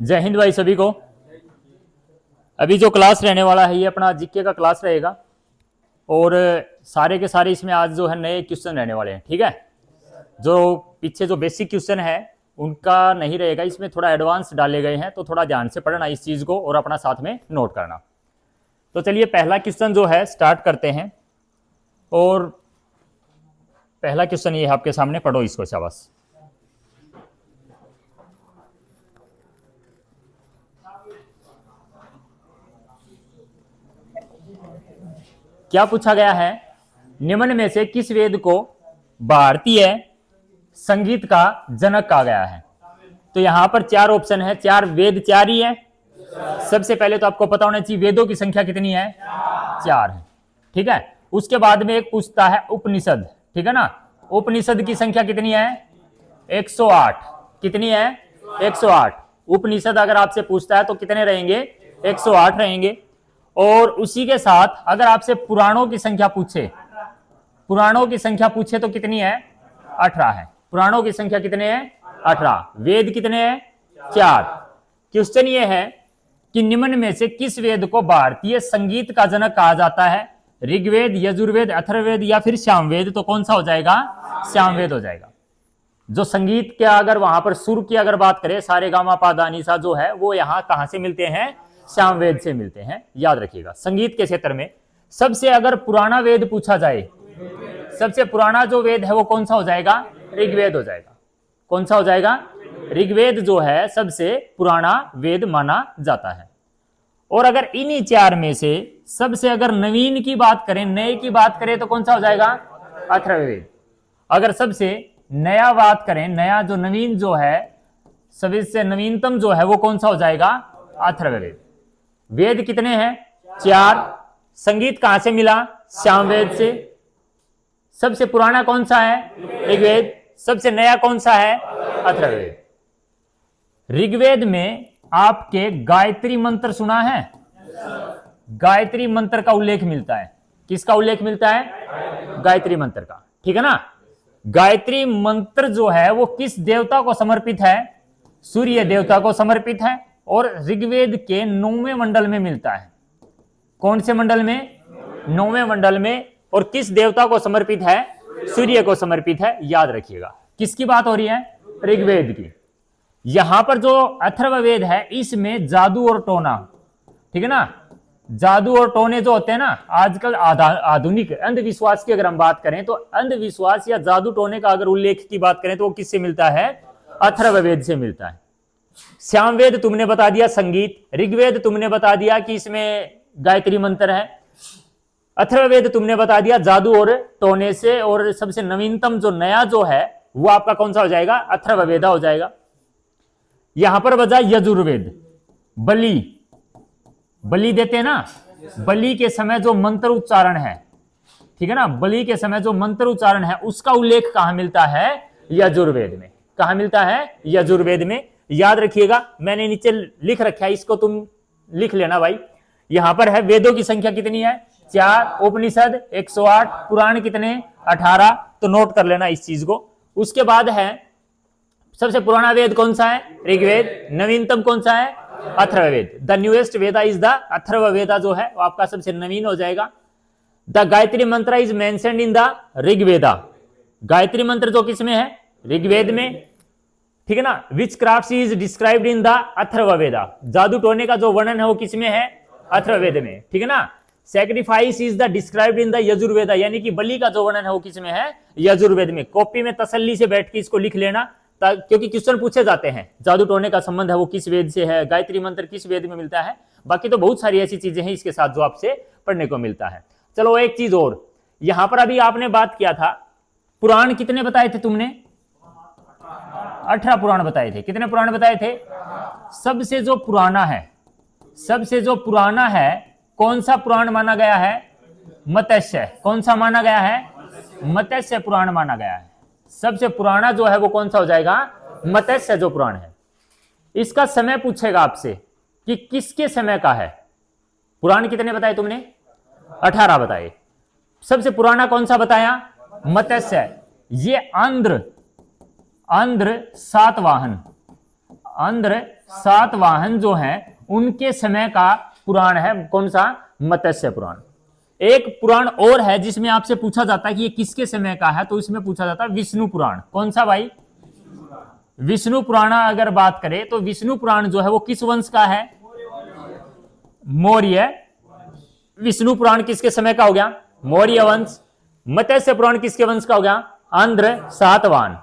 जय हिंद भाई सभी को। अभी जो क्लास रहने वाला है ये अपना जीके का क्लास रहेगा और सारे के सारे इसमें आज जो है नए क्वेश्चन रहने वाले हैं। ठीक है, जो पीछे जो बेसिक क्वेश्चन है उनका नहीं रहेगा, इसमें थोड़ा एडवांस डाले गए हैं, तो थोड़ा ध्यान से पढ़ना इस चीज को और अपना साथ में नोट करना। तो चलिए पहला क्वेश्चन जो है स्टार्ट करते हैं। और पहला क्वेश्चन ये है आपके सामने, पढ़ो इसको शाबाश। क्या पूछा गया है? निम्न में से किस वेद को भारतीय संगीत का जनक कहा गया है? तो यहां पर चार ऑप्शन है, चार वेद चार ही है। सबसे पहले तो आपको पता होना चाहिए वेदों की संख्या कितनी है, चार है। ठीक है, उसके बाद में एक पूछता है उपनिषद। ठीक है ना, उपनिषद की संख्या कितनी है? 108। कितनी है? 108। उपनिषद अगर आपसे पूछता है तो कितने रहेंगे? 108 रहेंगे। और उसी के साथ अगर आपसे पुराणों की संख्या पूछे, पुराणों की संख्या पूछे तो कितनी है? 18 है। पुराणों की संख्या कितने हैं? 18। वेद कितने हैं? 4। क्वेश्चन ये है कि निम्न में से किस वेद को भारतीय संगीत का जनक कहा जाता है? ऋग्वेद, यजुर्वेद, अथर्ववेद या फिर सामवेद? तो कौन सा हो जाएगा? सामवेद हो जाएगा। जो संगीत के अगर वहां पर सुर की अगर बात करें, सारे गामा पा धा नी सा जो है वो यहां कहां से मिलते हैं? सामवेद से मिलते हैं। याद रखिएगा, संगीत के क्षेत्र में सबसे अगर पुराना वेद पूछा जाए, सबसे पुराना जो वेद है वो कौन सा हो जाएगा? ऋग्वेद हो जाएगा। कौन सा हो जाएगा? ऋग्वेद जो है सबसे पुराना वेद माना जाता है। और अगर इन्हीं चार में से सबसे अगर नवीन की बात करें, नए की बात करें तो कौन सा हो जाएगा? अथर्ववेद। अगर सबसे नया बात करें, नया जो नवीन जो है, सबसे नवीनतम जो है वो कौन सा हो जाएगा? अथर्ववेद। वेद कितने हैं? 4। संगीत कहां से मिला? सामवेद से। सबसे पुराना कौन सा है? ऋग्वेद। सबसे नया कौन सा है? अथर्ववेद। ऋग्वेद में आपके गायत्री मंत्र सुना है? गायत्री मंत्र का उल्लेख मिलता है। किसका उल्लेख मिलता है? गायत्री मंत्र का। ठीक है ना। गायत्री मंत्र जो है वो किस देवता को समर्पित है? सूर्य देवता को समर्पित है और ऋग्वेद के 9वें मंडल में मिलता है। कौन से मंडल में? 9वें मंडल में। और किस देवता को समर्पित है? सूर्य को समर्पित है। याद रखिएगा, किसकी बात हो रही है? ऋग्वेद की। यहां पर जो अथर्ववेद है इसमें जादू और टोना, ठीक है ना, जादू और टोने जो होते हैं ना, आजकल आधुनिक अंधविश्वास की अगर हम बात करें तो अंधविश्वास या जादू टोने का अगर उल्लेख की बात करें तो वो किससे मिलता है? अथर्ववेद से मिलता है। सामवेद तुमने बता दिया संगीत, ऋग्वेद तुमने बता दिया कि इसमें गायत्री मंत्र है, अथर्ववेद तुमने बता दिया जादू और टोने से, और सबसे नवीनतम जो नया जो है वो आपका कौन सा हो जाएगा? अथर्ववेद हो जाएगा। यहां पर बजा यजुर्वेद। बलि, बलि देते हैं ना, बलि के समय जो मंत्र उच्चारण है, ठीक है ना, बलि के समय जो मंत्र उच्चारण है उसका उल्लेख कहां मिलता है? यजुर्वेद में। कहां मिलता है? यजुर्वेद में। याद रखिएगा, मैंने नीचे लिख रखा है, इसको तुम लिख लेना भाई। यहां पर है वेदों की संख्या कितनी है? 4। उपनिषद 108। पुराण कितने? 18। तो नोट कर लेना इस चीज को। उसके बाद है सबसे पुराना वेद कौन सा है? ऋग्वेद। नवीनतम कौन सा है? Atharvaveda. The newest Veda is the Atharvaveda जो है वो आपका सबसे नवीन हो जाएगा। The Gayatri mantra is mentioned in the Rigveda. Gayatri mantra जो किसमें है? ऋग्वेद में। ठीक है ना। Witchcraft is described in the Atharvaveda. जादू टोने का जो वर्णन है वो किसमें है? अथर्ववेद में। ठीक है ना। Sacrifice is the described in the Yajurveda, यानी कि बलि का जो वर्णन है वो किसमें है? यजुर्वेद में। कॉपी में तसल्ली से बैठ के इसको लिख लेना, क्योंकि क्वेश्चन पूछे जाते हैं जादू टोने का संबंध है वो किस वेद से है, गायत्री मंत्र किस वेद में मिलता है। बाकी तो बहुत सारी ऐसी चीजें हैं इसके साथ जो आपसे पढ़ने को मिलता है। चलो एक चीज और, यहां पर अभी आपने बात किया था, पुराण कितने बताए थे तुमने? 18 पुराण बताए थे। कितने पुराण बताए थे? सबसे जो पुराना है, सबसे जो पुराना है कौन सा पुराण माना गया है? मत्स्य। कौन सा माना गया है? मत्स्य पुराण माना गया है। सबसे पुराना जो है वो कौन सा हो जाएगा? मत्स्य जो पुराण है। इसका समय पूछेगा आपसे कि किसके समय का है। पुराण कितने बताए तुमने? 18 बताए। सबसे पुराना कौन सा बताया? मत्स्य। ये आंध्र, आंध्र सातवाहन, आंध्र सातवाहन जो है उनके समय का पुराण है कौन सा? मत्स्य पुराण। एक पुराण और है जिसमें आपसे पूछा जाता है कि ये किसके समय का है, तो इसमें पूछा जाता है विष्णु पुराण। कौन सा भाई? विष्णु पुराण। अगर बात करें तो विष्णु पुराण जो है वो किस वंश का है? मौर्य। विष्णु पुराण किसके समय का हो गया? मौर्य वंश। मत्स्य पुराण किसके वंश का हो गया? आंध्र सातवाहन।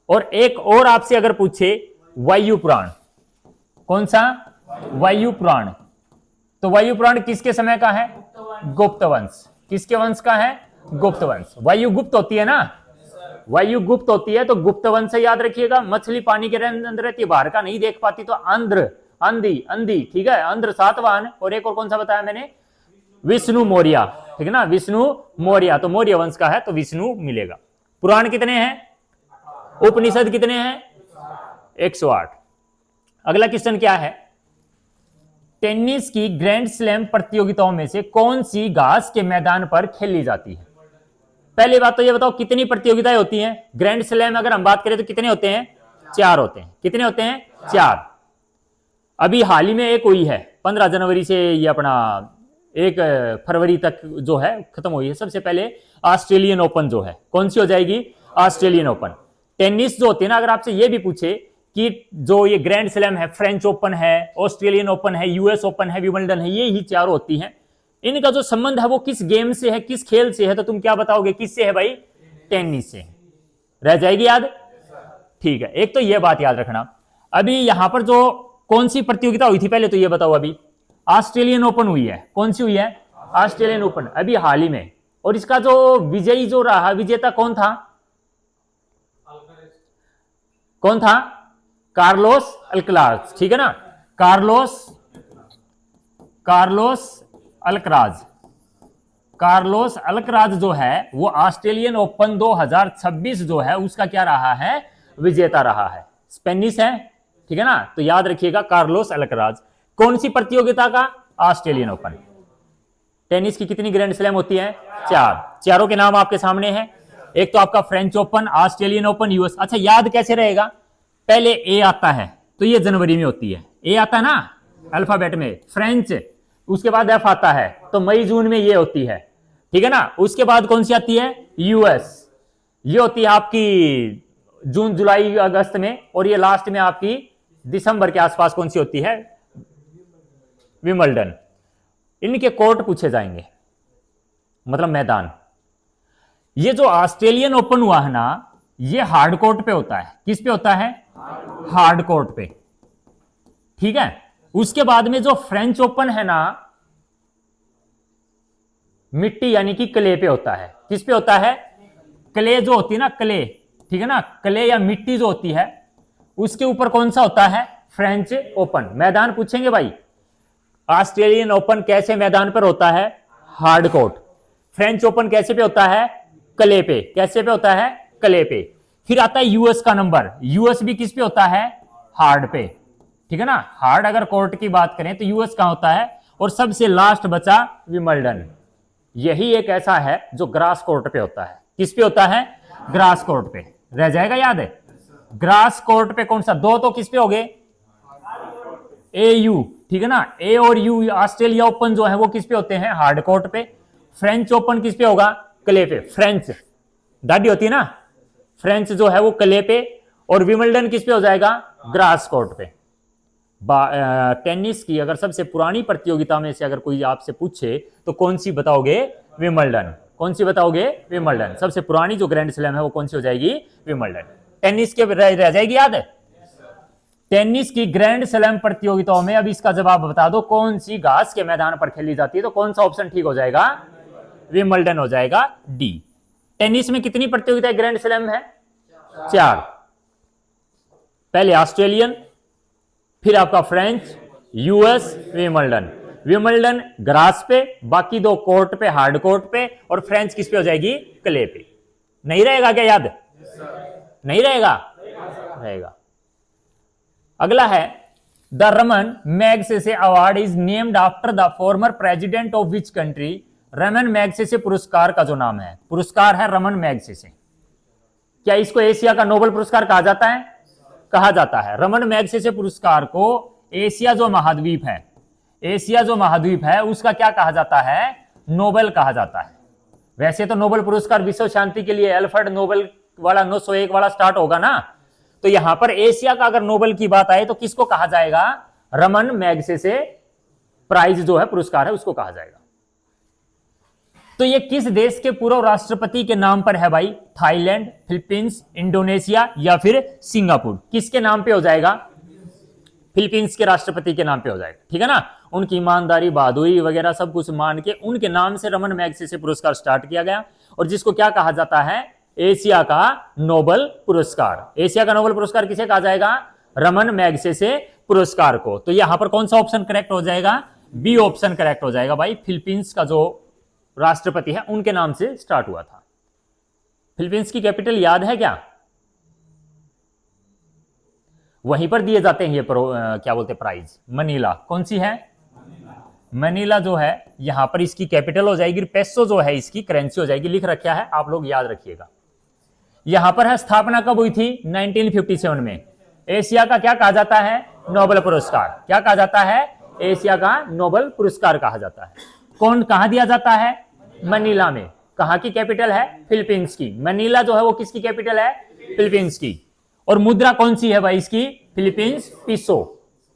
और एक और आपसे अगर पूछे वायु पुराण, कौन सा? वायु पुराण। तो वायु पुराण किसके समय का है? गुप्त वंश। किसके वंश का है? गुप्त वंश। वायु गुप्त होती है ना, वायु गुप्त होती है तो गुप्त वंश से याद रखिएगा। मछली पानी के अंदर रहती है, बाहर का नहीं देख पाती, तो आंध्र, अंधी अंधी, ठीक है, आंध्र सातवाहन। और एक और कौन सा बताया मैंने? विष्णु मौर्य, ठीक है ना, विष्णु मौर्य। तो मौर्य वंश का है तो विष्णु मिलेगा। पुराण कितने हैं? उपनिषद कितने हैं? 108। अगला क्वेश्चन क्या है? टेनिस की ग्रैंड स्लैम प्रतियोगिताओं में से कौन सी घास के मैदान पर खेली जाती है? पहली बात तो ये बताओ कितनी प्रतियोगिताएं होती हैं? ग्रैंड स्लैम अगर हम बात करें तो कितने होते हैं? 4 होते हैं। कितने होते हैं? 4। अभी हाल ही में एक हुई है 15 जनवरी से ये अपना 1 फरवरी तक जो है खत्म हुई है। सबसे पहले ऑस्ट्रेलियन ओपन जो है, कौन सी हो जाएगी? Australian open. टेनिस जो होती है ना, अगर आपसे ये भी पूछे कि जो ये ग्रैंड स्लैम है, फ्रेंच ओपन है, ऑस्ट्रेलियन ओपन है, यूएस ओपन है, विंबलडन है, ये ही 4 होती हैं। इनका जो संबंध है वो किस गेम से है, किस खेल से है? तो तुम क्या बताओगे? किससे है भाई? टेनिस से। रह जाएगी याद? ठीक है, एक तो ये बात याद रखना। अभी यहां पर जो कौन सी प्रतियोगिता हुई थी पहले तो ये बताओ। अभी ऑस्ट्रेलियन ओपन हुई है। कौन सी हुई है? ऑस्ट्रेलियन ओपन, अभी हाल ही में। और इसका जो विजयी जो रहा, विजेता कौन था? कौन था? कार्लोस अल्कराज, ठीक है ना, कार्लोस अल्कराज। कार्लोस अल्कराज जो है वो ऑस्ट्रेलियन ओपन 2026 जो है उसका क्या रहा है? विजेता रहा है। स्पेनिश है, ठीक है ना, तो याद रखिएगा कार्लोस अल्कराज। कौन सी प्रतियोगिता का? Australian open. टेनिस की कितनी ग्रैंड स्लैम होती है? 4। चारों के नाम आपके सामने हैं। एक तो आपका French open, Australian open, US. अच्छा, याद कैसे रहेगा? पहले ए आता है तो ये जनवरी में होती है, ए आता है ना अल्फाबेट में, फ्रेंच। उसके बाद एफ आता है तो मई जून में ये होती है, ठीक है ना। उसके बाद कौन सी आती है? यूएस। ये होती है आपकी जून जुलाई अगस्त में। और ये लास्ट में आपकी दिसंबर के आसपास कौन सी होती है? विंबलडन। इनके कोर्ट पूछे जाएंगे, मतलब मैदान। ये जो ऑस्ट्रेलियन ओपन हुआ है ना, ये हार्ड कोर्ट पे होता है। किस पे होता है? हार्ड कोर्ट पे, ठीक है। उसके बाद में जो फ्रेंच ओपन है ना, मिट्टी यानी कि क्ले पे होता है। किस पे होता है? क्ले जो होती है ना, क्ले, ठीक है ना, क्ले या मिट्टी जो होती है उसके ऊपर कौन सा होता है? French open. मैदान पूछेंगे भाई, ऑस्ट्रेलियन ओपन कैसे मैदान पर होता है? Hard court. फ्रेंच ओपन कैसे पे होता है? क्ले पे। कैसे पे होता है? क्ले पे। फिर आता है यूएस का नंबर। यूएस भी किस पे होता है? हार्ड पे, ठीक है ना। हार्ड अगर कोर्ट की बात करें तो यूएस का होता है। और सबसे लास्ट बचा विंबलडन। यही एक ऐसा है जो ग्रास कोर्ट पे होता है। किस पे होता है? ग्रास कोर्ट पे। रह जाएगा याद है? ग्रास कोर्ट पे कौन सा? 2 तो किस पे हो गए? ए यू, ठीक है ना। ए और यू, ऑस्ट्रेलिया ओपन जो है वो किस पे होते हैं? हार्ड कोर्ट पे। फ्रेंच ओपन किस पे होगा? क्ले पे। फ्रेंच दाढ़ी होती है ना, फ्रेंच जो है वो क्ले पे। और विंबलडन किस पे हो जाएगा? ग्रास कोर्ट पे। टेनिस की अगर सबसे पुरानी प्रतियोगिता में से अगर कोई आपसे पूछे तो कौन सी बताओगे? विंबलडन। कौन सी बताओगे? विंबलडन। सबसे पुरानी जो ग्रैंड स्लैम है वो कौन सी हो जाएगी? विंबलडन। टेनिस के रह जाएगी याद है? टेनिस की ग्रैंड स्लैम प्रतियोगिताओं में अब इसका जवाब बता दो, कौन सी घास के मैदान पर खेली जाती है? तो कौन सा ऑप्शन ठीक हो जाएगा? विंबलडन हो जाएगा, डी। टेनिस में कितनी प्रतियोगिताएं ग्रैंड स्लैम है? 4। पहले ऑस्ट्रेलियन, फिर आपका French, US, Wimbledon. Wimbledon grass पे, बाकी 2 कोर्ट पे, हार्ड कोर्ट पे। और फ्रेंच किस पे हो जाएगी? क्ले पे। नहीं रहेगा क्या याद? नहीं रहेगा? रहेगा। अगला है, the Raman Magsaysay award is named after the former president of which country? Raman Magsaysay पुरस्कार का जो नाम है, पुरस्कार है रमन मैगसेसे। क्या इसको एशिया का नोबेल पुरस्कार कहा जाता है? कहा जाता है? रमन मैगसेसे पुरस्कार को एशिया जो महाद्वीप है, एशिया जो महाद्वीप है उसका क्या कहा जाता है? नोबेल कहा जाता है। वैसे तो नोबेल पुरस्कार विश्व शांति के लिए अल्फ्रेड नोबेल वाला 901 वाला स्टार्ट होगा ना, तो यहां पर एशिया का अगर नोबेल की बात आए तो किसको कहा जाएगा? रमन मैगसेसे प्राइज जो है, पुरस्कार है, उसको कहा जाएगा। तो ये किस देश के पूर्व राष्ट्रपति के नाम पर है भाई? थाईलैंड, फिलीपींस, इंडोनेशिया या फिर सिंगापुर? किसके नाम पे हो जाएगा? फिलीपींस के राष्ट्रपति के नाम पे हो जाएगा, ठीक है ना। उनकी ईमानदारी, बहादुरी वगैरह सब कुछ मान के उनके नाम से रमन मैगसेसे पुरस्कार स्टार्ट किया गया, और जिसको क्या कहा जाता है? एशिया का नोबेल पुरस्कार। एशिया का नोबेल पुरस्कार किसे कहा जाएगा? रमन मैगसेसे पुरस्कार को। तो यहां पर कौन सा ऑप्शन करेक्ट हो जाएगा? बी ऑप्शन करेक्ट हो जाएगा भाई। फिलीपींस का जो राष्ट्रपति है उनके नाम से स्टार्ट हुआ था। फिलीपींस की कैपिटल याद है क्या? वहीं पर दिए जाते हैं ये क्या बोलते हैं प्राइज, मनीला। कौन सी है? मनीला जो है, यहां पर इसकी कैपिटल हो जाएगी, पेसो जो है इसकी करेंसी हो जाएगी। लिख रखा है, आप लोग याद रखिएगा। यहां पर है स्थापना कब हुई थी? 1957 में। एशिया का क्या कहा जाता है? नोबेल पुरस्कार। क्या कहा जाता है? एशिया का नोबेल पुरस्कार कहा जाता है। कौन, कहां दिया जाता है? मनीला में। कहां की कैपिटल है? फिलीपींस की। मनीला जो है वो किसकी कैपिटल है? फिलीपींस की। और मुद्रा कौन सी है भाई इसकी? फिलीपींस पीसो।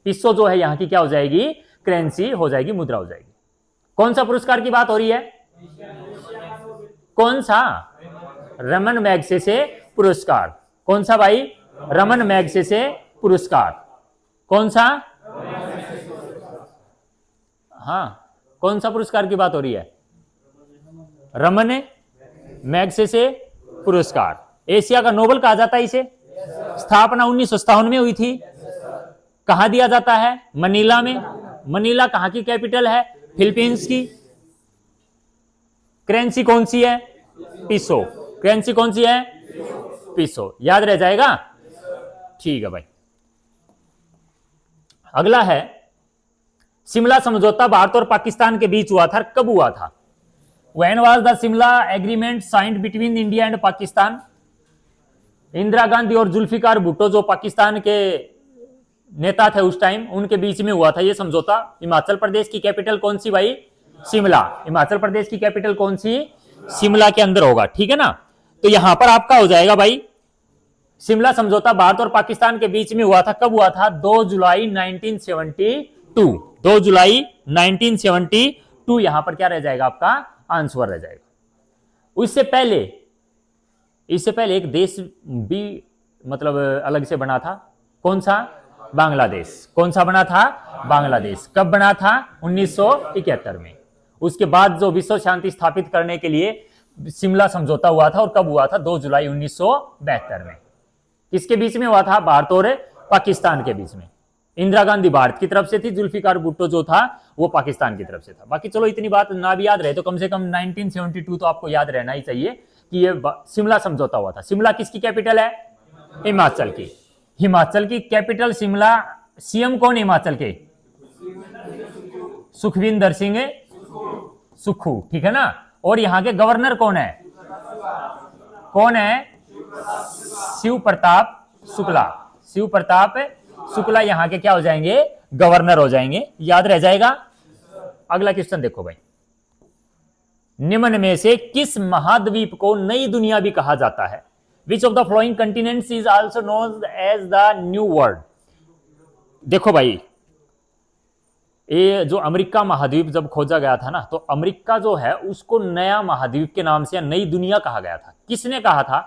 पीसो जो है यहां की क्या हो जाएगी? करेंसी हो जाएगी, मुद्रा हो जाएगी। कौन सा पुरस्कार की बात हो रही है? कौन सा? रमन मैगसेसे पुरस्कार। कौन सा भाई? रमन मैगसेसे पुरस्कार। कौन सा? हाँ, कौन सा पुरस्कार की बात हो रही है? रमन मैगसेसे पुरस्कार। एशिया का नोबेल कहा जाता है इसे। स्थापना 1957 में हुई थी। कहां दिया जाता है? मनीला में। मनीला कहां की कैपिटल है? फिलीपींस की। करेंसी कौन सी है? पीसो। करेंसी कौन सी है? पीसो। याद रह जाएगा? ठीक है भाई। अगला है, शिमला समझौता भारत और पाकिस्तान के बीच हुआ था, कब हुआ था? When was the Simla agreement signed between India and Pakistan? Indira Gandhi और जुल्फिकार भुट्टो जो पाकिस्तान के नेता थे उस टाइम, उनके बीच में हुआ था ये समझौता। हिमाचल प्रदेश की कैपिटल कौन सी भाई? शिमला। हिमाचल प्रदेश की कैपिटल कौन सी? शिमला के अंदर होगा, ठीक है ना। तो यहां पर आपका हो जाएगा भाई, शिमला समझौता भारत और पाकिस्तान के बीच में हुआ था, कब हुआ था? 2 जुलाई 1972। 2 जुलाई 1972 यहां पर क्या रह जाएगा? आपका आंसर रह जाएगा। इससे पहले एक देश भी मतलब अलग से बना था। कौन सा? बांग्लादेश। कौन सा बना था? बांग्लादेश। कब बना था? 1971 में। उसके बाद जो विश्व शांति स्थापित करने के लिए शिमला समझौता हुआ था, और कब हुआ था? 2 जुलाई 1972 में। किसके बीच में हुआ था? भारत और पाकिस्तान के बीच में। इंदिरा गांधी भारत की तरफ से थी, जुल्फिकार भुट्टो जो था वो पाकिस्तान की तरफ से था। बाकी चलो इतनी बात ना भी याद रहे तो कम से कम 1972 तो आपको याद रहना ही चाहिए कि ये शिमला समझौता हुआ था। शिमला किसकी कैपिटल है? हिमाचल की। हिमाचल की कैपिटल शिमला। सीएम कौन हिमाचल के? सुखविंदर सिंह सुक्खू, ठीक है ना। और यहां के गवर्नर कौन है? कौन है? शिव प्रताप शुक्ला। शिव प्रताप शुक्ला यहां के क्या हो जाएंगे? गवर्नर हो जाएंगे। याद रह जाएगा। अगला क्वेश्चन देखो भाई, निम्न में से किस महाद्वीप को नई दुनिया भी कहा जाता है? Which of the following continents is also known as the new world? देखो भाई, ये जो अमेरिका महाद्वीप जब खोजा गया था ना, तो अमेरिका जो है उसको नया महाद्वीप के नाम से या नई दुनिया कहा गया था। किसने कहा था?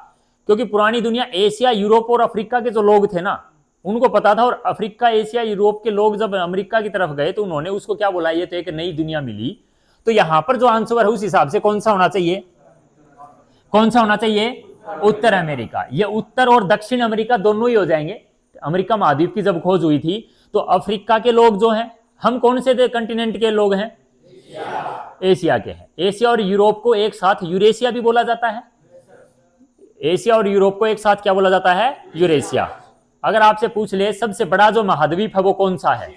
क्योंकि पुरानी दुनिया एशिया, यूरोप और अफ्रीका के जो लोग थे ना, उनको पता था। और अफ्रीका, एशिया, यूरोप के लोग जब अमेरिका की तरफ गए तो उन्होंने उसको क्या बोला? ये तो एक नई दुनिया मिली। तो यहां पर जो आंसर है उस हिसाब से कौन सा होना चाहिए? कौन सा होना चाहिए? उत्तर अमेरिका। ये उत्तर और दक्षिण अमेरिका दोनों ही हो जाएंगे। अमेरिका महाद्वीप की जब खोज हुई थी तो अफ्रीका के लोग जो हैं, हम कौन से कंटिनेंट के लोग हैं? एशिया के हैं। एशिया और यूरोप को एक साथ यूरेशिया भी बोला जाता है। एशिया और यूरोप को एक साथ क्या बोला जाता है? यूरेशिया। अगर आपसे पूछ ले सबसे बड़ा जो महाद्वीप है वो कौन सा है?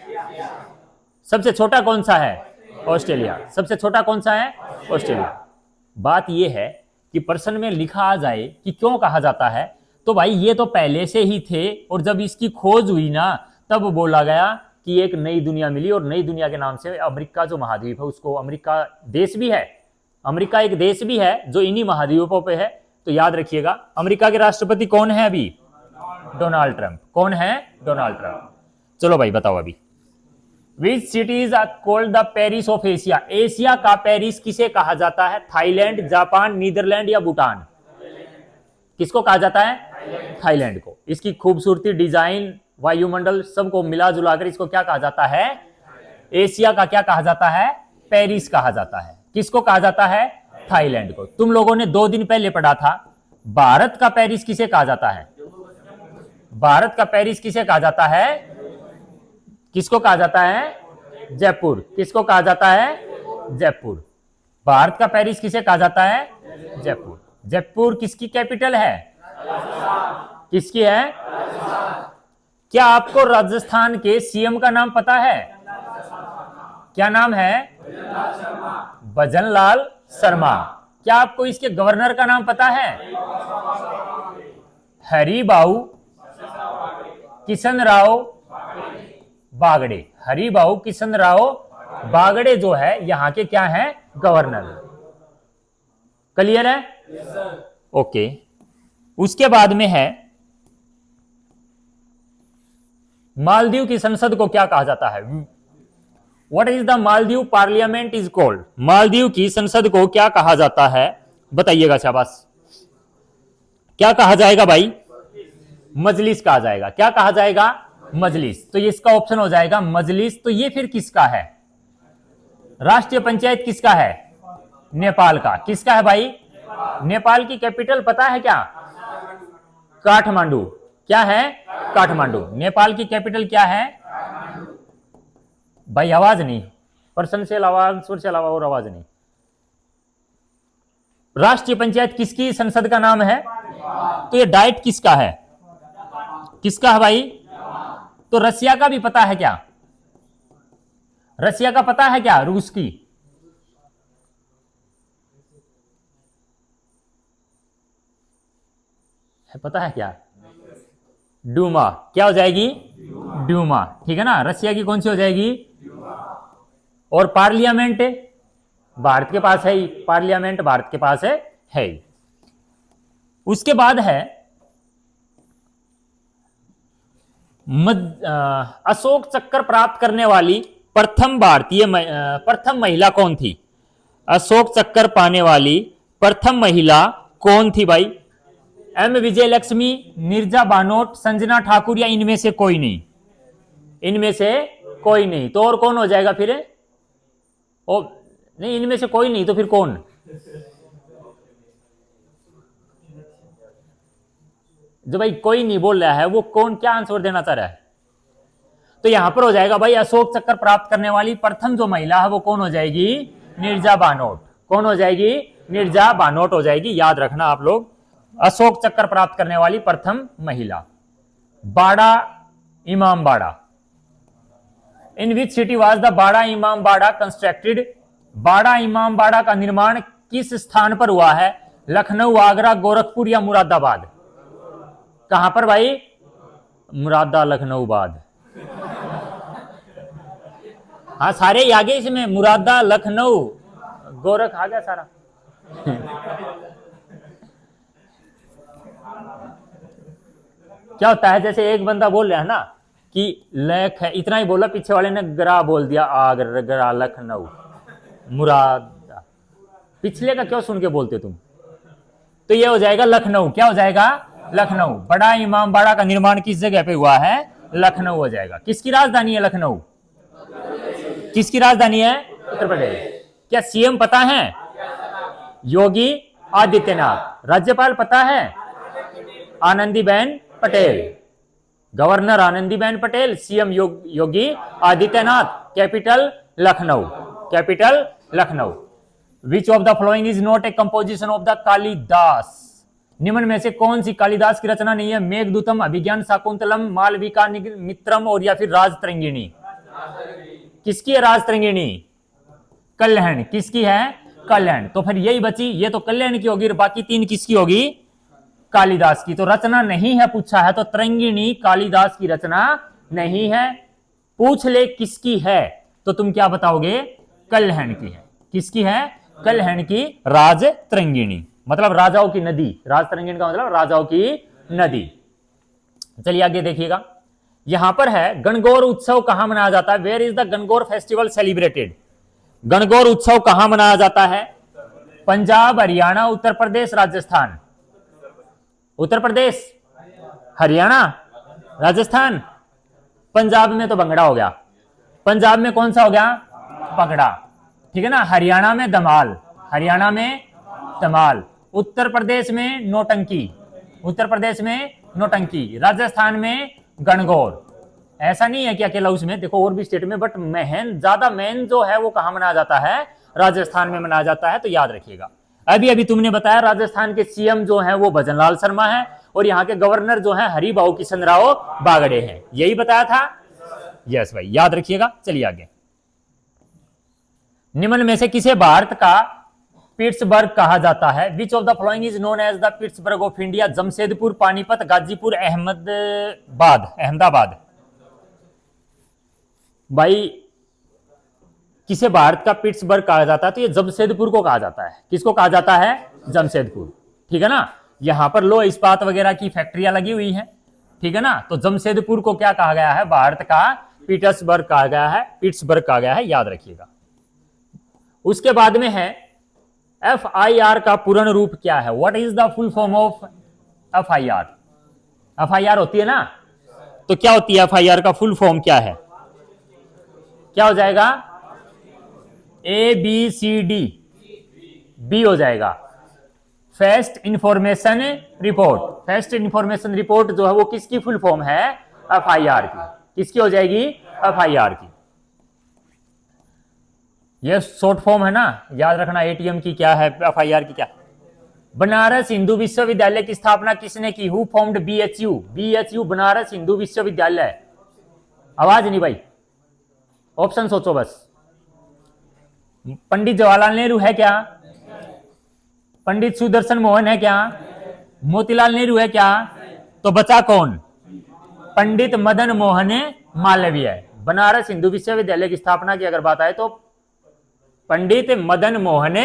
सबसे छोटा कौन सा है? ऑस्ट्रेलिया। सबसे छोटा कौन सा है? ऑस्ट्रेलिया। बात यह है कि प्रश्न में लिखा आ जाए कि क्यों कहा जाता है, तो भाई ये तो पहले से ही थे, और जब इसकी खोज हुई ना तब बोला गया कि एक नई दुनिया मिली, और नई दुनिया के नाम से अमेरिका जो महाद्वीप है उसको, अमेरिका देश भी है, अमेरिका एक देश भी है जो इन्हीं महाद्वीपों पे है। तो याद रखिएगा, अमेरिका के राष्ट्रपति कौन है अभी? Donald Trump. कौन है? Donald Trump. चलो भाई बताओ अभी, which cities are called the Paris of Asia? Asia का पेरिस किसे कहा जाता है? थाईलैंड, जापान, नीदरलैंड या भूटान? किसको कहा जाता है? थाईलैंड को। इसकी खूबसूरती, डिजाइन, वायुमंडल सबको मिला जुलाकर इसको क्या कहा जाता है? एशिया का क्या कहा जाता है? पेरिस कहा जाता है। किसको कहा जाता है? थाईलैंड को। तुम लोगों ने 2 दिन पहले पढ़ा था, भारत का पेरिस किसे कहा जाता है? भारत का पेरिस किसे कहा जाता है? किसको कहा जाता है? जयपुर। किसको कहा जाता है? जयपुर। भारत का पेरिस किसे कहा जाता है? जयपुर। जयपुर किसकी कैपिटल है? किसकी है? क्या आपको राजस्थान के सीएम का नाम पता है? क्या नाम है? भजनलाल शर्मा। क्या आपको इसके गवर्नर का नाम पता है? हरिबाऊ किशनराव बागड़े। हरिबाऊ किशनराव बागड़े जो है यहां के क्या है? गवर्नर। क्लियर है? ओके। उसके बाद में है, मालदीव की संसद को क्या कहा जाता है? What is the Maldives parliament is called? Maldives की संसद को क्या कहा जाता है? बताइएगा। शाबाश। क्या कहा जाएगा भाई? मजलिस कहा जाएगा। क्या कहा जाएगा? मजलिस। तो ये इसका ऑप्शन हो जाएगा मजलिस। तो ये फिर किसका है? राष्ट्रीय पंचायत किसका है? नेपाल का। किसका है भाई? नेपाल की कैपिटल पता है क्या? काठमांडू। क्या है? काठमांडू। नेपाल की कैपिटल क्या है? भाई आवाज नहीं, पर्सन से आवाज, सुर से अलावा और आवाज नहीं। राष्ट्रीय पंचायत किसकी संसद का नाम है? तो ये डाइट किसका है? किसका है भाई? तो रसिया का भी पता है क्या? रसिया का पता है क्या? रूस की। है पता है क्या? डूमा। क्या हो जाएगी? डूमा। ठीक है ना। रसिया की कौन सी हो जाएगी? और पार्लियामेंट भारत के पास है ही, पार्लियामेंट भारत के पास है ही। उसके बाद है अशोक चक्कर प्राप्त करने वाली प्रथम प्रथम महिला कौन थी? अशोक चक्कर पाने वाली प्रथम महिला कौन थी भाई? एम विजय लक्ष्मी, नीरजा बानोट, संजना ठाकुर या इनमें से कोई नहीं? इनमें से कोई नहीं। तो और कौन हो जाएगा फिर? ओ नहीं, इनमें से कोई नहीं तो फिर कौन? जो भाई कोई नहीं बोल रहा है वो कौन? क्या आंसर देना चाह रहा है? तो यहां पर हो जाएगा भाई अशोक चक्कर प्राप्त करने वाली प्रथम जो महिला है वो कौन हो जाएगी? नीरजा बानोट। कौन हो जाएगी? नीरजा बानोट हो जाएगी। याद रखना आप लोग, अशोक चक्कर प्राप्त करने वाली प्रथम महिला। बाड़ा इमाम बाड़ा। इन विच सिटी वाज द बाड़ा इमाम बाड़ा कंस्ट्रक्टेड? बाड़ा इमाम बाड़ा का निर्माण किस स्थान पर हुआ है? लखनऊ, आगरा, गोरखपुर या मुरादाबाद? कहां पर भाई? मुरादा लखनऊ बाद। हाँ सारे ही आगे इसमें, मुरादा, लखनऊ, गोरख आ गया सारा। क्या होता है, जैसे एक बंदा बोल रहा है ना कि लख है, इतना ही बोला, पीछे वाले ने ग्रा बोल दिया, आगरा, लखनऊ, मुरादा। पिछले का क्यों सुन के बोलते तुम? तो ये हो जाएगा लखनऊ। क्या हो जाएगा? लखनऊ। बड़ा इमाम बाड़ा का निर्माण किस जगह पे हुआ है? लखनऊ हो जाएगा। किसकी राजधानी है लखनऊ? किसकी राजधानी है? उत्तर प्रदेश। क्या सीएम पता है? योगी आदित्यनाथ। राज्यपाल पता है? Anandiben Patel. Governor Anandiben Patel, CM Yogi Adityanath, capital Lucknow. Capital Lucknow. Which of the following is not a composition of the Kalidas? निम्न में से कौन सी कालिदास की रचना नहीं है? मेघदूतम, अभिज्ञान शाकुंतलम, मालविका मित्रम और या फिर राजतरंगिणी? किसकी है राजतरंगिणी? कल्याण। किसकी है? कल्याण। तो फिर यही बची, ये तो कल्याण की होगी, बाकी 3 किसकी होगी? कालिदास की। तो रचना नहीं है पूछा है, तो तरंगिणी कालिदास की रचना नहीं है। पूछ ले किसकी है, तो तुम क्या बताओगे? कल्हण की है। किसकी है? कल्हण की राज तरंगिणी, मतलब राजाओं की नदी। राज तरंगिणी का मतलब राजाओं की नदी। चलिए आगे देखिएगा, यहां पर है गणगौर उत्सव कहां मनाया जाता है? Where is the Gangaur festival celebrated? Gangaur उत्सव कहां मनाया जाता है? पंजाब, हरियाणा, उत्तर प्रदेश, राजस्थान। उत्तर प्रदेश, हरियाणा, राजस्थान। पंजाब में तो भंगड़ा हो गया। पंजाब में कौन सा हो गया? पगड़ा, ठीक है ना। हरियाणा में धमाल, हरियाणा में धमाल। उत्तर प्रदेश में नौटंकी, उत्तर प्रदेश में नौटंकी। राजस्थान में गणगौर। ऐसा नहीं है कि अकेला उसमें, देखो और भी स्टेट में, बट ज्यादा मेन जो है वो कहां मनाया जाता है? राजस्थान में मनाया जाता है। तो याद रखिएगा। अभी अभी तुमने बताया राजस्थान के सीएम जो है वो भजनलाल शर्मा है, और यहाँ के गवर्नर जो है हरिभाऊ किशन राव बागड़े हैं। यही बताया था? यस भाई, याद रखिएगा। चलिए आगे, निम्न में से किसे भारत का पिट्सबर्ग कहा जाता है? Which of the following is known as the Pittsburgh of India? Jamshedpur, Panipat, Ghazipur, Ahmedabad. भाई किसे भारत का पिट्सबर्ग कहा जाता है? तो ये जमशेदपुर को कहा जाता है। किसको कहा जाता है? जमशेदपुर, ठीक है ना। यहां पर लो इस्पात वगैरह की फैक्ट्रियां लगी हुई हैं, ठीक है ना। तो जमशेदपुर को क्या कहा गया है? भारत का पीटर्सबर्ग कहा गया है, पिट्सबर्ग कहा गया है, याद रखिएगा। उसके बाद में है FIR का पूर्ण रूप क्या है? What is the full form of FIR? FIR होती है ना, तो क्या होती है FIR का फुल फॉर्म क्या है? क्या हो जाएगा? ABCD, बी हो जाएगा। Fest information report. Fest information report जो है वो किसकी फुल फॉर्म है? FIR की। किसकी हो जाएगी? FIR की। ये शॉर्ट फॉर्म है ना, याद रखना। ATM की क्या है? FIR की क्या? बनारस हिंदू विश्वविद्यालय की स्थापना किसने की? Who formed BHU? BHU Banaras Hindu विश्वविद्यालय। आवाज नहीं भाई, ऑप्शन सोचो बस। पंडित जवाहरलाल नेहरू है क्या? पंडित सुदर्शन मोहन है क्या? मोतीलाल नेहरू है क्या? तो बचा कौन? पंडित मदन मोहन मालवीय। बनारस हिंदू विश्वविद्यालय की स्थापना की अगर बात आए तो पंडित मदन मोहन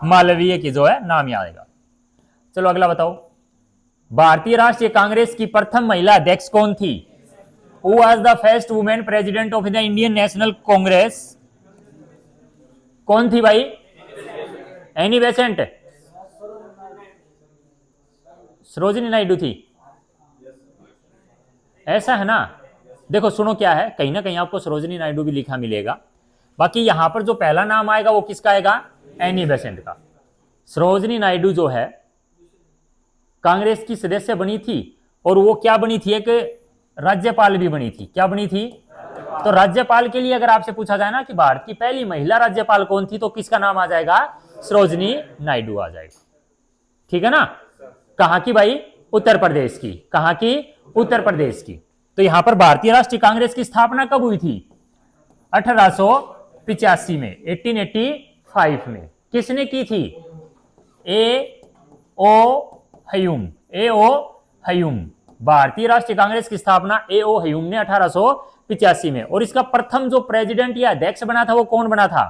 मालवीय की जो है नाम याद आएगा। चलो अगला बताओ, भारतीय राष्ट्रीय कांग्रेस की प्रथम महिला अध्यक्ष कौन थी? Who was the first women president of the Indian national Congress? कौन थी भाई? Annie Besant? सरोजिनी नायडू थी। ऐसा है ना, देखो सुनो क्या है, कहीं ना कहीं आपको सरोजिनी नायडू भी लिखा मिलेगा। बाकी यहां पर जो पहला नाम आएगा वो किसका आएगा? एनी बेसेंट का। सरोजिनी नायडू जो है कांग्रेस की सदस्य बनी थी, और वो क्या बनी थी? एक राज्यपाल भी बनी थी। क्या बनी थी? तो राज्यपाल के लिए अगर आपसे पूछा जाए ना कि भारत की पहली महिला राज्यपाल कौन थी, तो किसका नाम आ जाएगा? सरोजिनी नायडू आ जाएगा, ठीक है ना। कहां की भाई? उत्तर प्रदेश की। कहां की? उत्तर प्रदेश की। तो यहां पर भारतीय राष्ट्रीय कांग्रेस की स्थापना कब हुई थी? 1885 में, 1885 में। किसने की थी? A.O. हयूम। A.O. हयूम। भारतीय राष्ट्रीय कांग्रेस की स्थापना A.O. हयूम ने 1885 में। और इसका प्रथम जो प्रेसिडेंट या अध्यक्ष बना था वो कौन बना था?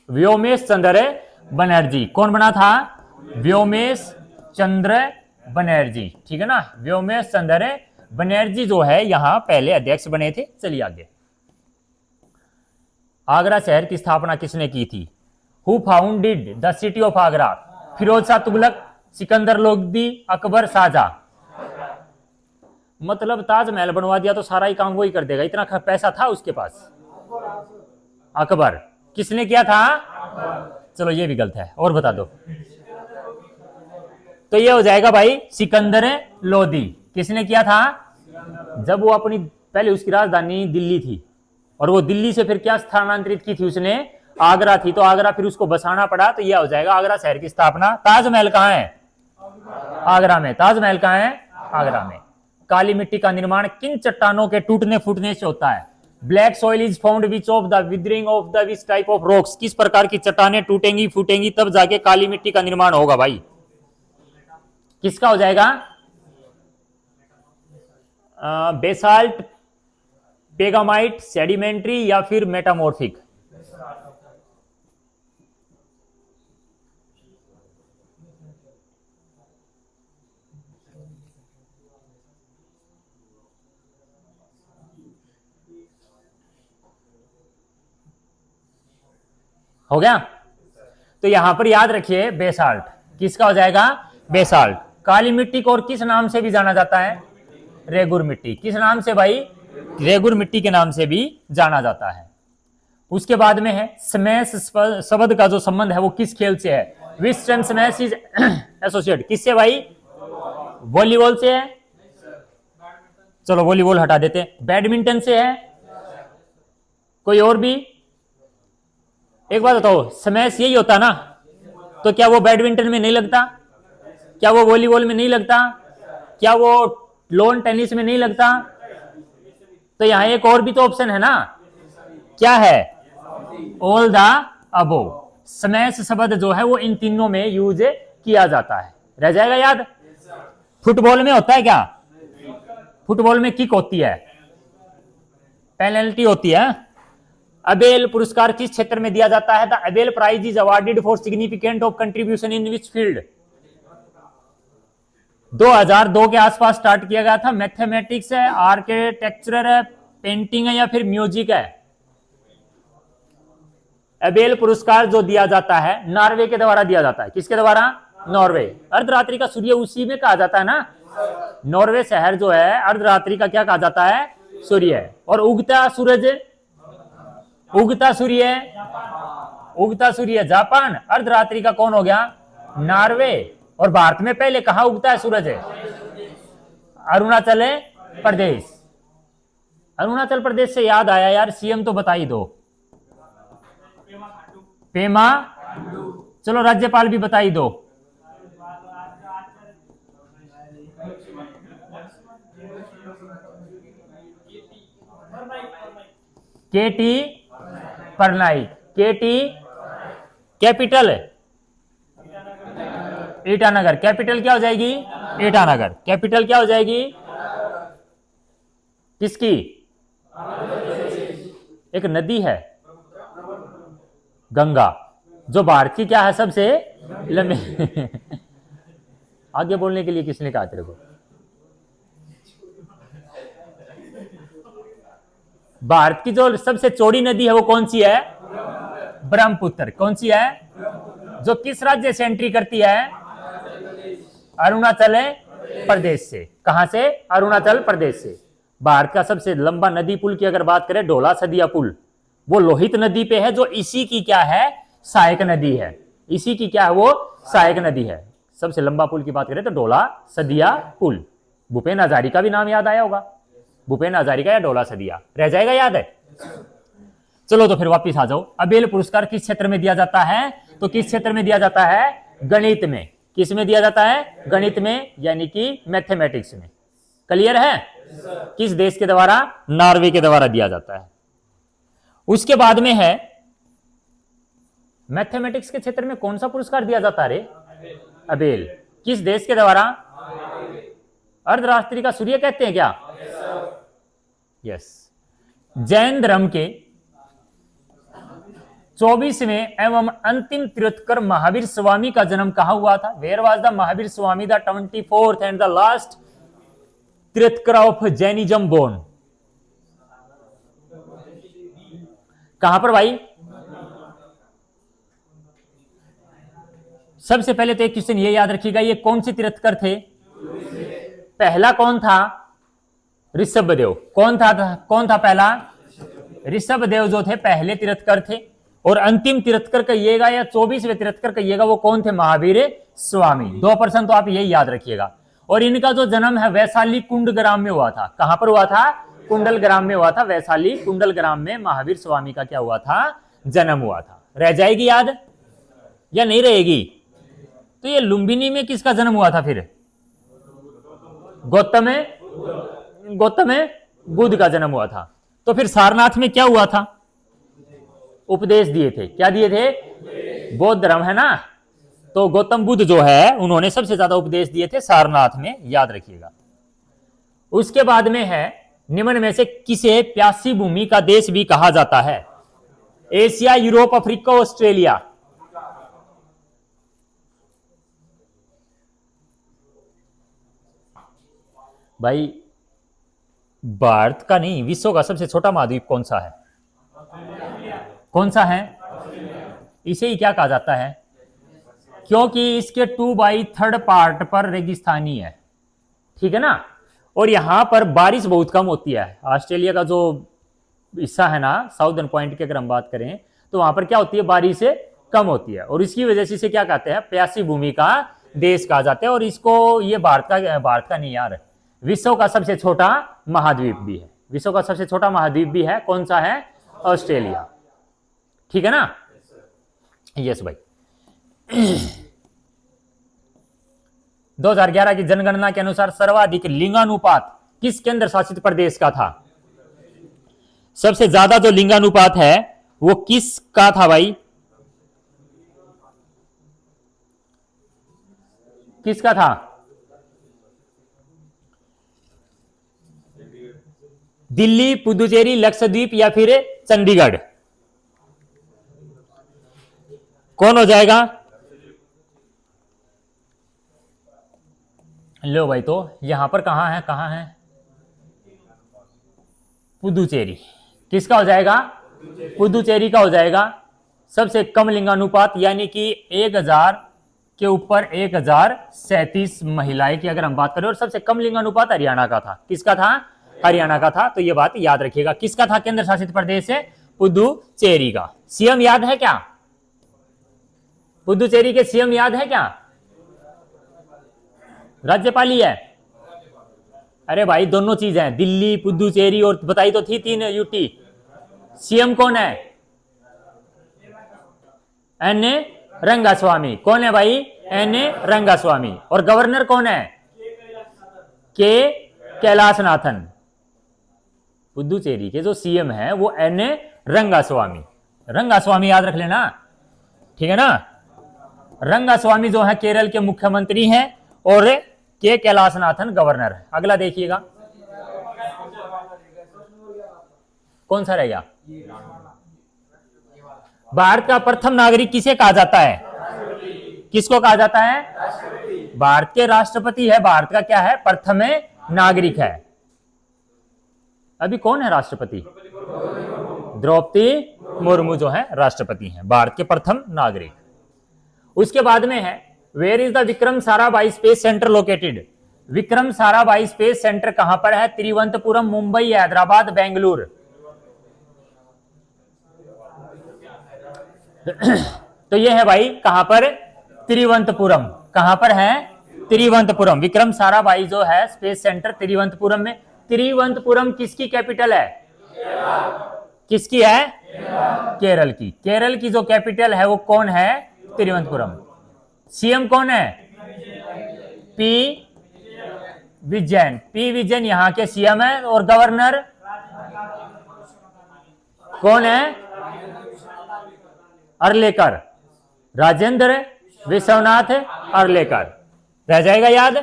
व्योमेश चंद्र बनर्जी। कौन बना था? व्योमेश चंद्र बनर्जी, ठीक है ना। व्योमेश चंद्र बनर्जी जो है यहां पहले अध्यक्ष बने थे। चलिए आगे, आगरा शहर की स्थापना किसने की थी? Who founded the city of Agra? Firoz Shah Tughlaq, Sikandar Lodi, Akbar, Shah Jahan. मतलब ताजमहल बनवा दिया तो सारा ही काम वही कर देगा, इतना पैसा था उसके पास। अकबर। किसने किया था? चलो ये भी गलत है, और बता दो। तो ये हो जाएगा भाई सिकंदर लोदी। किसने किया था? जब वो अपनी, पहले उसकी राजधानी दिल्ली थी, और वो दिल्ली से फिर क्या स्थानांतरित की थी उसने? आगरा थी, तो आगरा फिर उसको बसाना पड़ा, तो यह हो जाएगा आगरा शहर की स्थापना। ताजमहल कहां है? आगरा में। ताजमहल कहां है? आगरा में। काली मिट्टी का निर्माण किन चट्टानों के टूटने फूटने से होता है? Black soil is found which of the withering of the which type of rocks? किस प्रकार की चट्टानें टूटेंगी फूटेंगी तब जाके काली मिट्टी का निर्माण होगा भाई? किसका हो जाएगा? बेसाल्ट, पेगामाइट, सेडिमेंट्री या फिर मेटामॉर्फिक? हो गया? तो यहां पर याद रखिए बेसाल्ट किसका हो जाएगा? बेसाल्ट। काली मिट्टी को और किस नाम से भी जाना जाता है? रेगुर मिट्टी। किस नाम से भाई? रेगुर मिट्टी के नाम से भी जाना जाता है। उसके बाद में है स्मैश शब्द का जो संबंध है वो किस खेल से है? विच एंड स्मैश इज एसोसिएट किससे भाई? वॉलीबॉल से है। चलो वॉलीबॉल हटा देते हैं। बैडमिंटन से है? कोई और भी? एक बात बताओ, स्मैश यही होता ना, तो क्या वो बैडमिंटन में नहीं लगता? क्या वो वॉलीबॉल में नहीं लगता? क्या वो लॉन टेनिस में नहीं लगता? तो यहां एक और भी तो ऑप्शन है ना, क्या है? All the above. स्मैश शब्द जो है वो इन तीनों में यूज किया जाता है। रह जाएगा याद? फुटबॉल में होता है क्या? फुटबॉल में किक होती है, पेनल्टी होती है। अबेल पुरस्कार किस क्षेत्र में दिया जाता है? The Abel prize is awarded for significant of contribution in which field? 2002 के आसपास स्टार्ट किया गया था। मैथमेटिक्स है, आर्किटेक्चर है, पेंटिंग है या फिर म्यूजिक है? अबेल पुरस्कार जो दिया जाता है नॉर्वे के द्वारा दिया जाता है। किसके द्वारा? नॉर्वे। अर्धरात्रि का सूर्य उसी में कहा जाता है ना। नॉर्वे शहर जो है अर्धरात्रि का क्या कहा जाता है? सूर्य। और उगता सूरज? उगता सूर्य, उगता सूर्य जापान। अर्धरात्रि का कौन हो गया? नॉर्वे। और भारत में पहले कहां उगता है सूरज? अरुणाचल प्रदेश। अरुणाचल प्रदेश से याद आया यार, सीएम तो बता ही दो। पेमा। चलो राज्यपाल भी बता ही दो। केटी परनाइक। केटी। कैपिटल? ईटानगर। कैपिटल क्या हो जाएगी? ईटानगर। कैपिटल क्या हो जाएगी? किसकी? एक नदी है गंगा, जो भारत की क्या है? सबसे लंबी। आगे बोलने के लिए किसने कहा तेरे को? भारत की जो सबसे चौड़ी नदी है वो कौन सी है? ब्रह्मपुत्र। कौन सी है? जो किस राज्य से एंट्री करती है? अरुणाचल प्रदेश से। कहां से? अरुणाचल प्रदेश से। भारत का सबसे लंबा नदी पुल की अगर बात करें, ढोला सदिया पुल, वो लोहित नदी पे है, जो इसी की क्या है? सहायक नदी है। इसी की क्या है? वो सहायक नदी है। सबसे लंबा पुल की बात करें तो ढोला सदिया पुल। भूपेन हजारिका भी नाम याद आया होगा। भूपेन हजारिका या ढोला सदिया। रह जाएगा याद है? चलो तो फिर वापिस आ जाओ। अबेल पुरस्कार किस क्षेत्र में दिया जाता है? तो किस क्षेत्र में दिया जाता है? गणित में। किस में दिया जाता है? गणित में, यानी कि मैथमेटिक्स में। क्लियर है? किस देश के द्वारा? नॉर्वे के द्वारा दिया जाता है। उसके बाद में है मैथमेटिक्स के क्षेत्र में कौन सा पुरस्कार दिया जाता है रे? अबेल। किस देश के द्वारा? अर्धरात्रि का सूर्य कहते हैं क्या? यस। जैन धर्म के 24वें एवं अंतिम तीर्थकर महावीर स्वामी का जन्म कहां हुआ था? Where was the Mahavir Swami the 24th and the last Tirthankar of Jainism born? कहां पर भाई? सबसे पहले तो एक क्वेश्चन ये याद रखिएगा, ये कौन से तीर्थकर थे? पहला कौन था? ऋषभदेव। कौन था पहला? ऋषभदेव जो थे पहले तीर्थकर थे। और अंतिम तीर्थकर कहिएगा या 24वें तीर्थकर कहिएगा, वो कौन थे? महावीर स्वामी। 2% तो आप यही याद रखिएगा। और इनका जो जन्म है वैशाली कुंडग्राम में हुआ था। कहां पर हुआ था? कुंडल ग्राम में हुआ था। वैशाली कुंडल ग्राम में महावीर स्वामी का क्या हुआ था? जन्म हुआ था। रह जाएगी याद या नहीं रहेगी? तो ये लुम्बिनी में किसका जन्म हुआ था फिर? गौतम बुद्ध का जन्म हुआ था। तो फिर सारनाथ में क्या हुआ था? उपदेश दिए थे। क्या दिए थे? बौद्ध धर्म है ना। तो गौतम बुद्ध जो है उन्होंने सबसे ज्यादा उपदेश दिए थे सारनाथ में, याद रखिएगा। उसके बाद में है निम्न में से किसे प्यासी भूमि का देश भी कहा जाता है? Asia, Europe, Africa, Australia. भाई भारत का नहीं, विश्व का सबसे छोटा महाद्वीप कौन सा है? कौन सा है? इसे ही क्या कहा जाता है? क्योंकि इसके 2/3 पार्ट पर रेगिस्तानी है, ठीक है ना, और यहां पर बारिश बहुत कम होती है। ऑस्ट्रेलिया का जो हिस्सा है ना, साउदर्न पॉइंट की अगर हम बात करें तो वहां पर क्या होती है, बारिश कम होती है, और इसकी वजह से इसे क्या कहते हैं? प्यासी भूमि का देश कहा जाता है। और इसको ये भारत का नहीं यार, विश्व का सबसे छोटा महाद्वीप भी है। विश्व का सबसे छोटा महाद्वीप भी है, कौन सा है? ऑस्ट्रेलिया, ठीक है ना। यस भाई। 2011 की जनगणना के अनुसार सर्वाधिक लिंगानुपात किस केंद्र शासित प्रदेश का था? सबसे ज्यादा जो लिंगानुपात है वो किसका था भाई? किसका था? दिल्ली, पुदुचेरी, लक्षद्वीप या फिर चंडीगढ़? कौन हो जाएगा? लो भाई, तो यहां पर कहां है, कहां है? पुदुचेरी। किसका हो जाएगा? पुदुचेरी का हो जाएगा। सबसे कम लिंगानुपात यानी कि 1000 के ऊपर 1037 महिलाएं की अगर हम बात करें, और सबसे कम लिंगानुपात हरियाणा का था। किसका था? हरियाणा का था। तो ये बात याद रखिएगा। किसका था केंद्र शासित प्रदेश? है पुदुचेरी का। सीएम याद है क्या? पुदुचेरी के सीएम याद है क्या? राज्यपाल ही है। अरे भाई दोनों चीज है, दिल्ली, पुदुचेरी, और बताई तो थी 3 यूटी। सीएम कौन है? एन रंगास्वामी। कौन है भाई? एन रंगास्वामी। और गवर्नर कौन है? के कैलाशनाथन। पुदुचेरी के जो सीएम है वो एन रंगास्वामी। रंगास्वामी याद रख लेना, ठीक है ना। रंगास्वामी जो है केरल के मुख्यमंत्री हैं, और के कैलाशनाथन गवर्नर है। अगला देखिएगा, कौन सा रहेगा? भारत का प्रथम नागरिक किसे कहा जाता है? किसको कहा जाता है? भारत के राष्ट्रपति है, भारत का क्या है? प्रथम नागरिक है। अभी कौन है राष्ट्रपति? द्रौपदी मुर्मू जो है राष्ट्रपति हैं, भारत के प्रथम नागरिक। उसके बाद में है where is the Vikram Sarabhai space centre located? Vikram Sarabhai space centre कहां पर है? तिरुवनंतपुरम, मुंबई, हैदराबाद, बेंगलुरु? तो ये है भाई कहां पर? तिरुवनंतपुरम। कहां पर है? तिरुवनंतपुरम। विक्रम साराभाई जो है स्पेस सेंटर तिरुवनंतपुरम में। तिरुवनंतपुरम किसकी कैपिटल है? किसकी है? केरल की। केरल की जो कैपिटल है वो कौन है? तिरुवनंतपुरम। सीएम कौन है? पी विजयन। पी विजयन यहां के सीएम है। और गवर्नर कौन है? अर्लेकर, राजेंद्र विश्वनाथ अर्लेकर। रह जाएगा याद?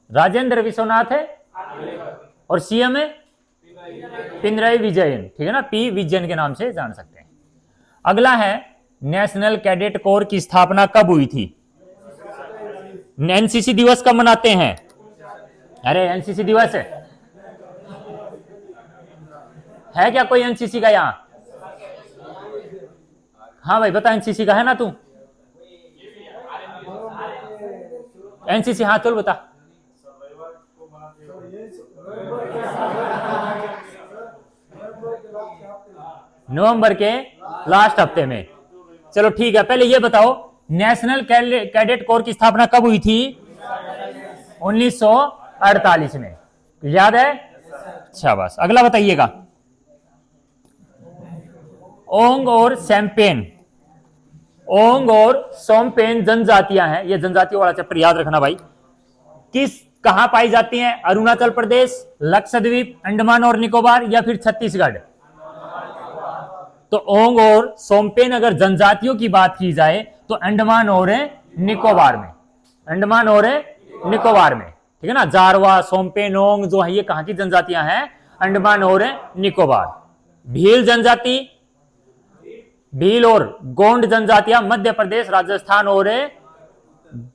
राजेंद्र विश्वनाथ है, और सीएम है पिनराई विजयन, ठीक है ना। पी विजयन के नाम से जान सकते हैं। अगला है नेशनल कैडेट कोर की स्थापना कब हुई थी? एनसीसी दिवस कब मनाते हैं? अरे एनसीसी दिवस है क्या कोई एनसीसी का यहां? हाँ भाई बता, एनसीसी का है ना तू? एनसीसी हाँ चल बता। नवंबर के लास्ट हफ्ते में। चलो ठीक है, पहले ये बताओ नेशनल कैडेट कोर की स्थापना कब हुई थी? 1948 में। याद है? शाबाश। अगला बताइएगा, ओंग और सैम्पेन। ओंग और सोमपेन जनजातियां हैं, ये जनजातियों वाला चैप्टर याद रखना भाई। कहां पाई जाती हैं? अरुणाचल प्रदेश, लक्षद्वीप, अंडमान और निकोबार, या फिर छत्तीसगढ़? तो ओंग और सोमपेन अगर जनजातियों की बात की जाए तो अंडमान और निकोबार में, अंडमान और निकोबार में, ठीक है ना। जारवा, सोम्पेनोंग जो है ये कहां की जनजातियां हैं, अंडमान और निकोबार। भील जनजाति, भील और गोंड जनजातियां मध्य प्रदेश, राजस्थान और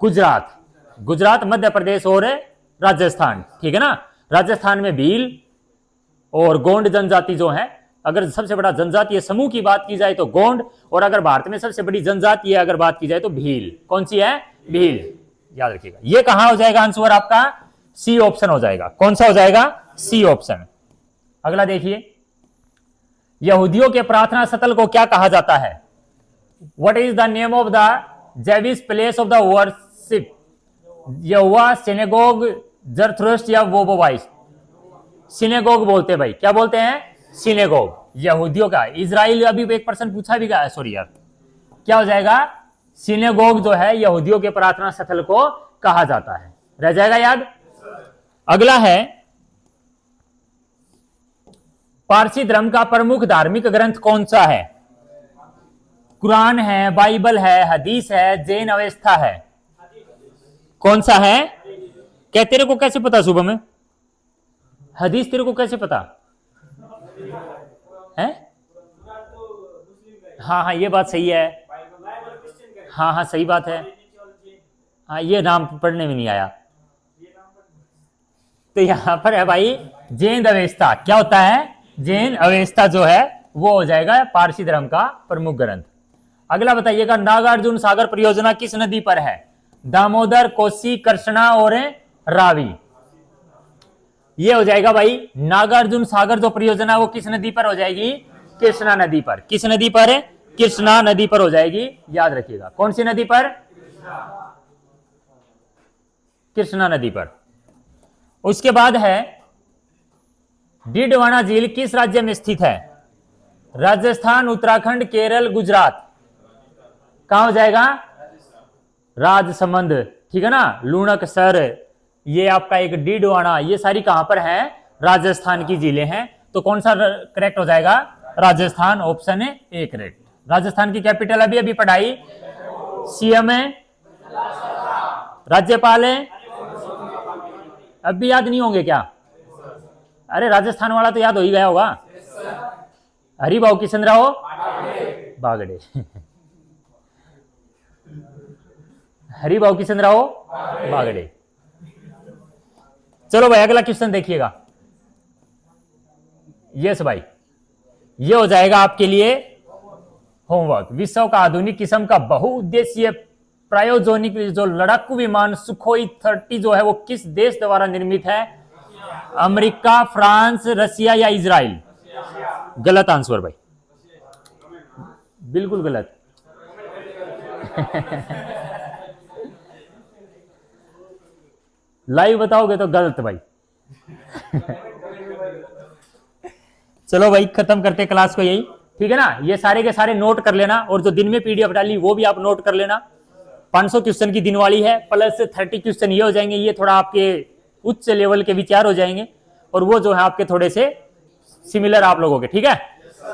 गुजरात, गुजरात, मध्य प्रदेश और राजस्थान, ठीक है ना। राजस्थान में भील और गोंड जनजाति जो है, अगर सबसे बड़ा जनजातीय समूह की बात की जाए तो गोंड, और अगर भारत में सबसे बड़ी जनजातीय अगर बात की जाए तो भील। कौन सी है, भील, याद रखिएगा। ये कहां हो जाएगा आंसर आपका, सी ऑप्शन हो जाएगा। कौन सा हो जाएगा, सी ऑप्शन। अगला देखिए, यहूदियों के प्रार्थना स्थल को क्या कहा जाता है? What is the name of the Jewish place of the worship? Jehovah, synagogue, Zarathustra या वोबोवाइस? सिनेगोग बोलते हैं भाई, क्या बोलते हैं, सिनेगोग, यहूदियों का। इजराइल, अभी एक पर्सन पूछा भी गया, सॉरी यार, क्या हो जाएगा, सिनेगोग जो है यहूदियों के प्रार्थना स्थल को कहा जाता है। रह जाएगा याद। अगला है, पारसी धर्म का प्रमुख धार्मिक ग्रंथ कौन सा है? कुरान है, बाइबल है, हदीस है, जैन अवेस्था है? कौन सा है? क्या तेरे को कैसे पता शुभम में? हदीस तेरे को कैसे पता है? हाँ हाँ ये बात सही है, हाँ हाँ सही बात है। हाँ ये नाम पढ़ने में नहीं आया। तो यहां पर है भाई जैन अवेस्ता। क्या होता है? जैन अवेस्ता जो है वो हो जाएगा पारसी धर्म का प्रमुख ग्रंथ। अगला बताइएगा, नागार्जुन सागर परियोजना किस नदी पर है? दामोदर, कोसी, कृष्णा और रावी? ये हो जाएगा भाई नागार्जुन सागर जो परियोजना वो किस नदी पर हो जाएगी? कृष्णा नदी पर। किस नदी पर? कृष्णा नदी पर हो जाएगी, याद रखिएगा। कौन सी नदी पर? कृष्णा नदी पर। उसके बाद है, डिडवाना झील किस राज्य में स्थित है? राजस्थान, उत्तराखंड, केरल, गुजरात? कहां हो जाएगा? राजसमंद, ठीक है ना। लूणक सर, ये आपका एक डिडवाना, ये सारी कहां पर है? राजस्थान की झीलें हैं। तो कौन सा करेक्ट हो जाएगा? Rajasthan, option A correct. Rajasthan की कैपिटल अभी अभी पढ़ाई, सीएम है, राज्यपाल है, अब भी याद नहीं होंगे क्या? अरे राजस्थान वाला तो याद हो ही गया होगा। हरिभाऊ किशनराव बागड़े, हरिभाऊ किशनराव बागड़े। चलो भाई अगला क्वेश्चन देखिएगा। यस भाई, ये हो जाएगा आपके लिए होमवर्क। विश्व का आधुनिक किस्म का बहुउद्देशीय प्रायोजनिक जो लड़ाकू विमान सुखोई 30 जो है वो किस देश द्वारा निर्मित है? अमेरिका, फ्रांस, रसिया या इजराइल? गलत आंसर भाई, बिल्कुल गलत। लाइव बताओगे तो गलत भाई। चलो भाई खत्म करते क्लास को यही, ठीक है ना। ये सारे के सारे नोट कर लेना, और जो दिन में पीडीएफ डाली वो भी आप नोट कर लेना। 500 क्वेश्चन की दिन वाली है, प्लस 30 क्वेश्चन ये हो जाएंगे, ये थोड़ा आपके उच्च लेवल के विचार हो जाएंगे, और वो जो है आपके थोड़े से सिमिलर आप लोगों के, ठीक है।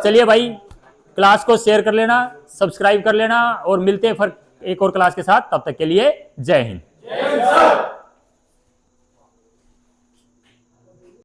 चलिए भाई क्लास को शेयर कर लेना, सब्सक्राइब कर लेना, और मिलते हैं फिर एक और क्लास के साथ। तब तक के लिए जय हिंद।